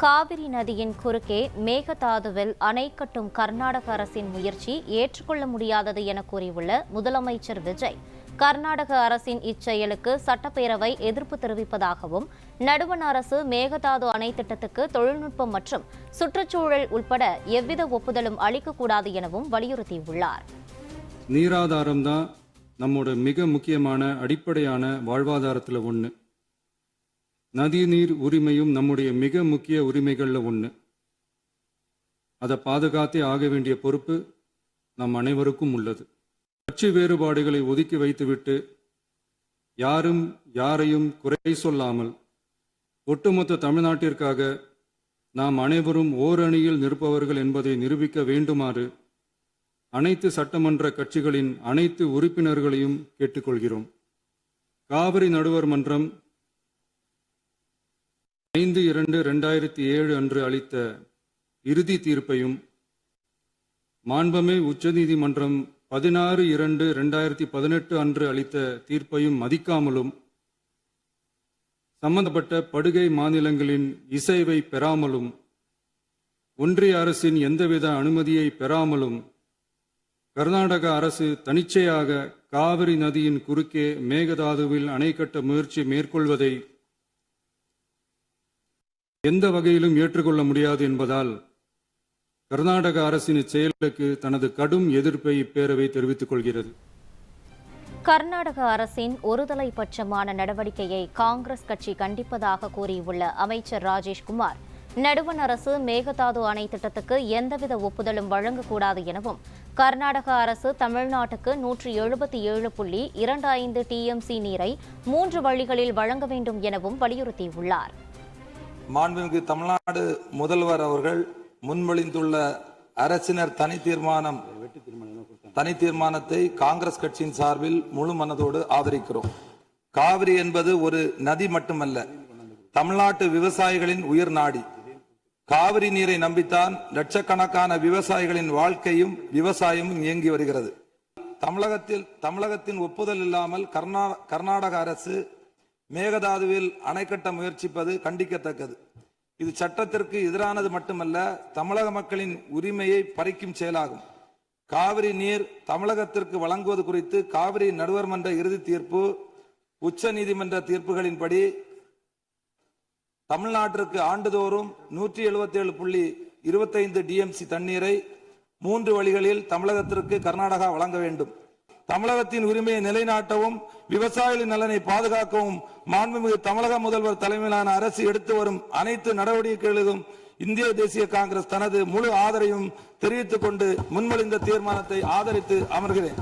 காவிரி நதியின் குறுக்கே மேகதாதுவில் அணை கட்டும் கர்நாடக அரசின் முயற்சி ஏற்றுக்கொள்ள முடியாதது என கூறியுள்ள முதலமைச்சர் விஜய், கர்நாடக அரசின் இச்செயலுக்கு சட்டப்பேரவை எதிர்ப்பு தெரிவிப்பதாகவும், நடுவண் அரசு மேகதாது அணை திட்டத்துக்கு தொழில்நுட்பம் மற்றும் சுற்றுச்சூழல் உட்பட எவ்வித ஒப்புதலும் அளிக்கக்கூடாது எனவும் வலியுறுத்தியுள்ளார். நீராதாரம் தான் நம்மோட மிக முக்கியமான அடிப்படையான வாழ்வாதாரத்தில் ஒன்று. நதிநீர் உரிமையும் நம்முடைய மிக முக்கிய உரிமைகளில் ஒன்று. அதை பாதுகாத்தே ஆக வேண்டிய பொறுப்பு நம் அனைவருக்கும் உள்ளது. கட்சி வேறுபாடுகளை ஒதுக்கி வைத்துவிட்டு யாரும் யாரையும் குறை சொல்லாமல் ஒட்டுமொத்த தமிழ்நாட்டிற்காக நாம் அனைவரும் ஓரணியில் நிற்பவர்கள் என்பதை நிரூபிக்க வேண்டுமாறு அனைத்து சட்டமன்ற கட்சிகளின் அனைத்து உறுப்பினர்களையும் கேட்டுக்கொள்கிறோம். காவிரி நடுவர் மன்றம் 5/2/2007 அன்று அளித்த இறுதி தீர்ப்பையும், மாண்புமிகு உச்சநீதிமன்றம் 16/2/2018 அன்று அளித்த தீர்ப்பையும் மதிக்காமலும், சம்பந்தப்பட்ட படுகை மாநிலங்களின் இசைவை பெறாமலும், ஒன்றிய அரசின் எந்தவித அனுமதியை பெறாமலும் கர்நாடக அரசு தனிச்சையாக காவிரி நதியின் குறுக்கே மேகதாதுவில் அணை கட்ட முயற்சி மேற்கொள்வதை எந்த வகையிலும் ஏற்றுக்கொள்ள முடியாது என்பதால் கர்நாடக அரசின் செயலுக்கு தனது கடும் எதிர்ப்பை இப்பேரவை தெரிவித்துக் கொள்கிறது. கர்நாடக அரசின் ஒருதலைபட்சமான நடவடிக்கையை காங்கிரஸ் கட்சி கண்டிப்பதாக கூறியுள்ள அமைச்சர் ராஜேஷ்குமார், நடுவண் அரசு மேகதாது அணை திட்டத்துக்கு எந்தவித ஒப்புதலும் வழங்கக்கூடாது எனவும், கர்நாடக அரசு தமிழ்நாட்டுக்கு 177.25 TMC நீரை 3 வழிகளில் வழங்க வேண்டும் எனவும் வலியுறுத்தியுள்ளார். மாண்புமிகு தமிழ்நாடு முதல்வர் அவர்கள் முன்மொழிந்துள்ள அரசினர் தனி தீர்மானத்தை காங்கிரஸ் கட்சியின் சார்பில் முழு மனதோடு ஆதரிக்கிறோம். காவிரி என்பது ஒரு நதி மட்டுமல்ல, தமிழ்நாட்டு விவசாயிகளின் உயிர் நாடி. காவிரி நீரை நம்பித்தான் லட்சக்கணக்கான விவசாயிகளின் வாழ்க்கையும் விவசாயமும் இயங்கி வருகிறது. தமிழகத்தின் ஒப்புதல் இல்லாமல் கர்நாடக அரசு மேகதாதுவில் அணை கட்ட முயற்சிப்பது கண்டிக்கத்தக்கது. இது சட்டத்திற்கு எதிரானது மட்டுமல்ல, தமிழக மக்களின் உரிமையை பறிக்கும் செயலாகும். காவிரி நீர் தமிழகத்திற்கு வழங்குவது குறித்து காவிரி நடுவர் மன்ற இறுதி தீர்ப்பு, உச்ச நீதிமன்ற தீர்ப்புகளின்படி தமிழ்நாட்டிற்கு ஆண்டுதோறும் 177.25 DMC தண்ணீரை 3 வழிகளில் தமிழகத்திற்கு கர்நாடகா வழங்க வேண்டும். தமிழகத்தின் உரிமையை நிலைநாட்டவும் விவசாயிகளின் நலனை பாதுகாக்கவும் மாண்புமிகு தமிழக முதல்வர் தலைமையிலான அரசு எடுத்து வரும் அனைத்து நடவடிக்கைகளுக்கும் இந்திய தேசிய காங்கிரஸ் தனது முழு ஆதரவையும் தெரிவித்துக் கொண்டு முன்மொழிந்த தீர்மானத்தை ஆதரித்து அமர்கிறேன்.